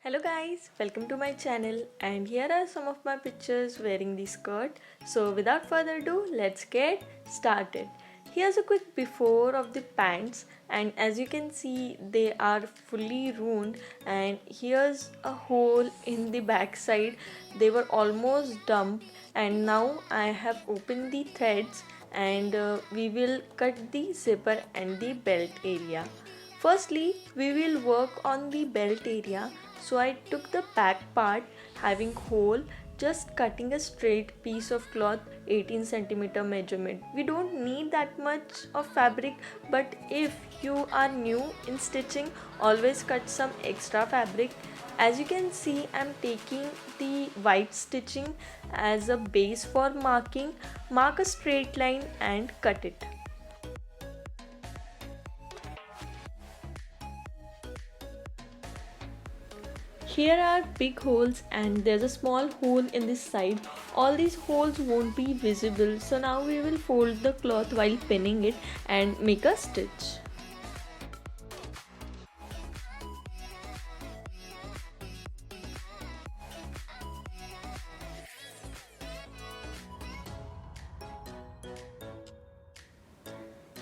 Hello guys, welcome to my channel and here are some of my pictures wearing the skirt. So without further ado, let's get started. Here's a quick before of the pants and as you can see they are fully ruined and here's a hole in the back side. They were almost dumped and now I have opened the threads and we will cut the zipper and the belt area. Firstly, we will work on the belt area. So I took the back part having hole, just cutting a straight piece of cloth 18 centimeter measurement. We don't need that much of fabric, but if you are new in stitching, always cut some extra fabric. As you can see, I'm taking the white stitching as a base for marking. Mark a straight line and cut it. Here are big holes and there's a small hole in this side. All these holes won't be visible, so now we will fold the cloth while pinning it and make a stitch.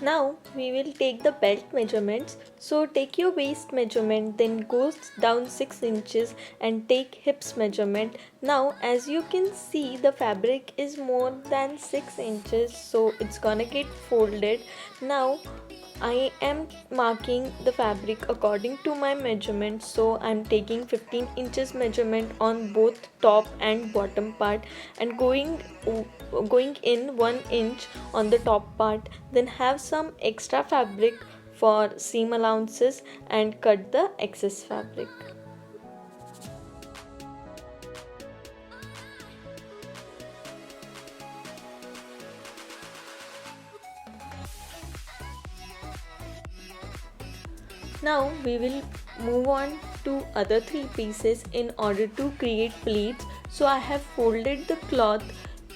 Now we will take the belt measurements. So take your waist measurement, then go down 6 inches and take hips measurement. Now as you can see, the fabric is more than 6 inches, so it's gonna get folded. Now I am marking the fabric according to my measurement, so I'm taking 15 inches measurement on both top and bottom part and going in 1 inch on the top part, then have some extra fabric for seam allowances and cut the excess fabric. Now we will move on to other 3 pieces in order to create pleats. So I have folded the cloth.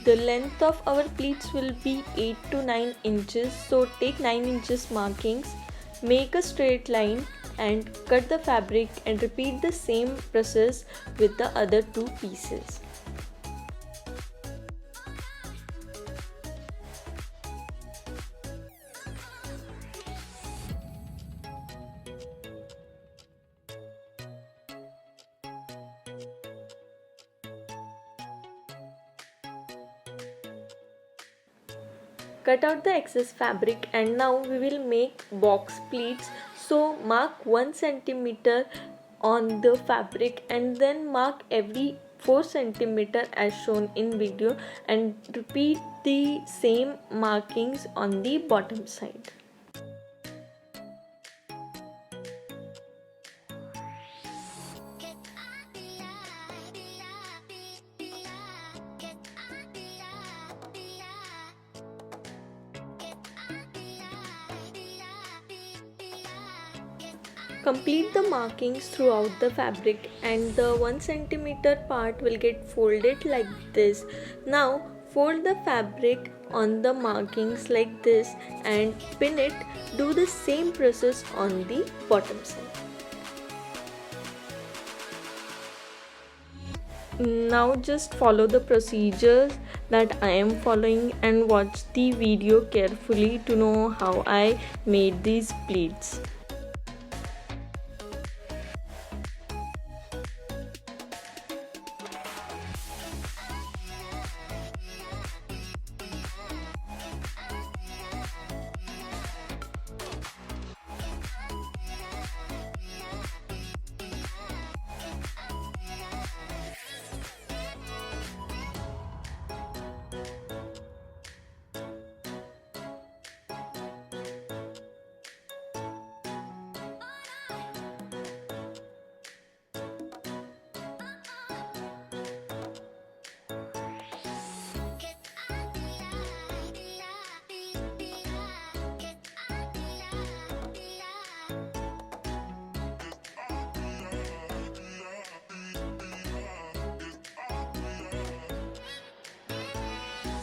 The length of our pleats will be 8 to 9 inches. So take 9 inches markings, make a straight line and cut the fabric and repeat the same process with the other 2 pieces. Cut out the excess fabric and now we will make box pleats. So mark 1 centimeter on the fabric and then mark every 4 centimeter as shown in video and repeat the same markings on the bottom side. Complete the markings throughout the fabric and the 1 centimeter part will get folded like this. Now fold the fabric on the markings like this and pin it. Do the same process on the bottom side. Now just follow the procedures that I am following and watch the video carefully to know how I made these pleats.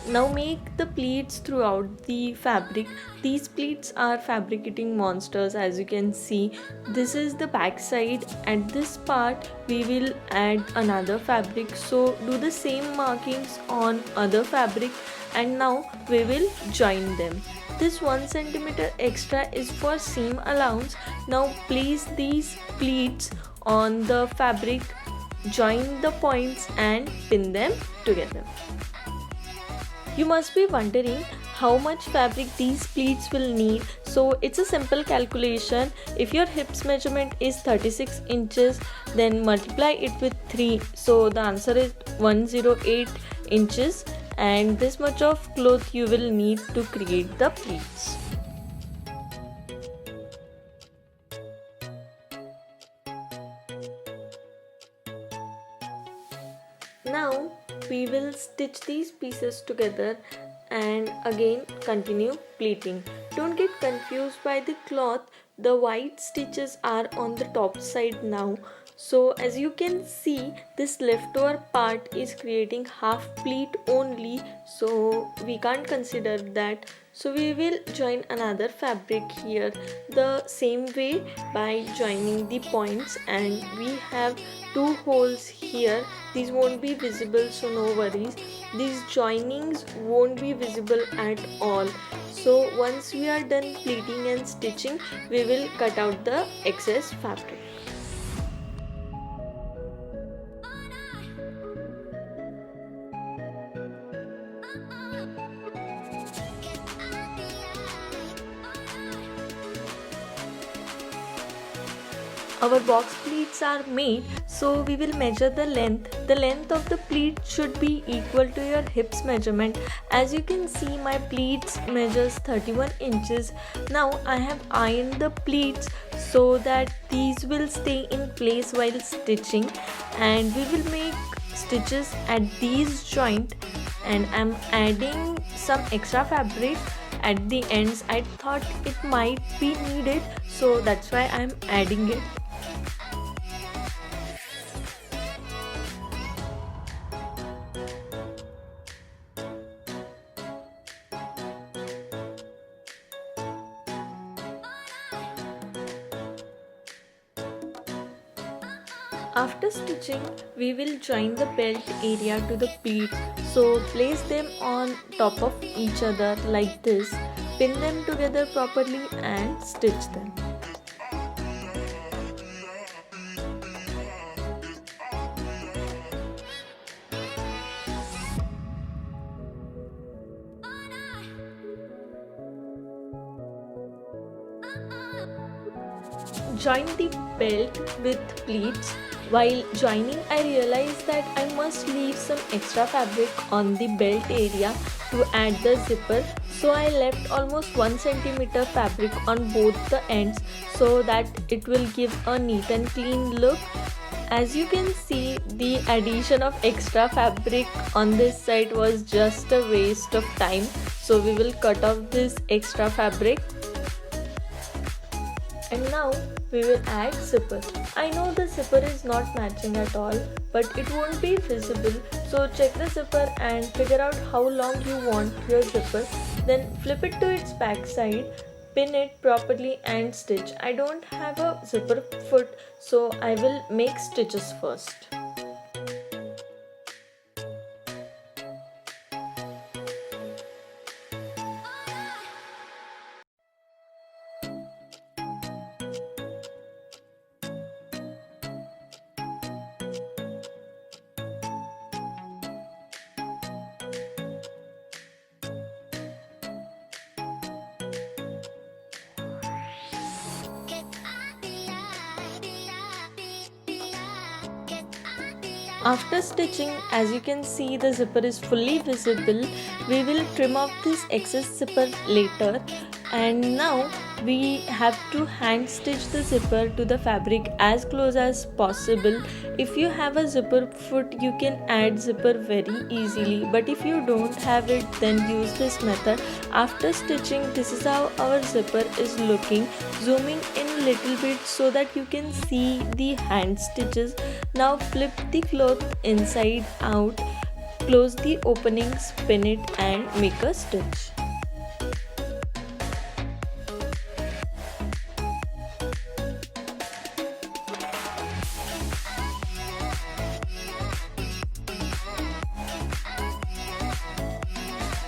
Now make the pleats throughout the fabric. These pleats are fabric eating monsters, as you can see. This is the back side. At this part we will add another fabric, so do the same markings on other fabric, and now we will join them. This 1 centimeter extra is for seam allowance. Now place these pleats on the fabric, join the points and pin them together. You must be wondering how much fabric these pleats will need. So it's a simple calculation. If your hips measurement is 36 inches, then multiply it with 3. So the answer is 108 inches, and this much of cloth you will need to create the pleats. Now we will stitch these pieces together and again continue pleating. Don't get confused by the cloth. The white stitches are on the top side now. So as you can see, this leftover part is creating half pleat only, so we can't consider that. So we will join another fabric here the same way by joining the points, and we have 2 holes here. These won't be visible, so no worries. These joinings won't be visible at all. So once we are done pleating and stitching, we will cut out the excess fabric. Our box pleats are made, so we will measure the length. The length of the pleat should be equal to your hips measurement. As you can see, my pleats measures 31 inches. Now I have ironed the pleats so that these will stay in place while stitching, and we will make stitches at these joint, and I'm adding some extra fabric at the ends. I thought it might be needed, so that's why I'm adding it. After stitching, we will join the belt area to the pleat. So place them on top of each other like this, pin them together properly and stitch them. Join the belt with pleats. While joining, I realized that I must leave some extra fabric on the belt area to add the zipper. So I left almost 1 centimeter fabric on both the ends so that it will give a neat and clean look. As you can see, the addition of extra fabric on this side was just a waste of time. So we will cut off this extra fabric. And now we will add zipper. I know the zipper is not matching at all, but it won't be visible. So check the zipper and figure out how long you want your zipper. Then flip it to its back side, pin it properly and stitch. I don't have a zipper foot, so I will make stitches first. After stitching, as you can see, the zipper is fully visible. We will trim off this excess zipper later. And now we have to hand stitch the zipper to the fabric as close as possible. If you have a zipper foot, you can add zipper very easily, but if you don't have it, then use this method. After stitching, this is how our zipper is looking. Zooming in a little bit so that you can see the hand stitches. Now flip the cloth inside out. Close the opening, spin it and make a stitch.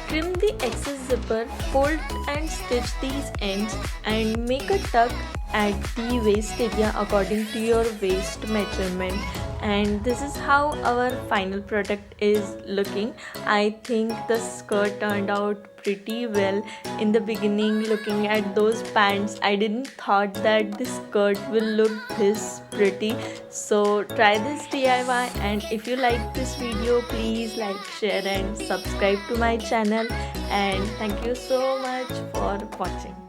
Trim the excess zipper, fold and stitch these ends and make a tuck at the waist area according to your waist measurement. And this is how our final product is looking. I think the skirt turned out pretty well. In the beginning, looking at those pants, I didn't thought that this skirt will look this pretty. So try this DIY, and if you like this video, please like, share and subscribe to my channel. And thank you so much for watching.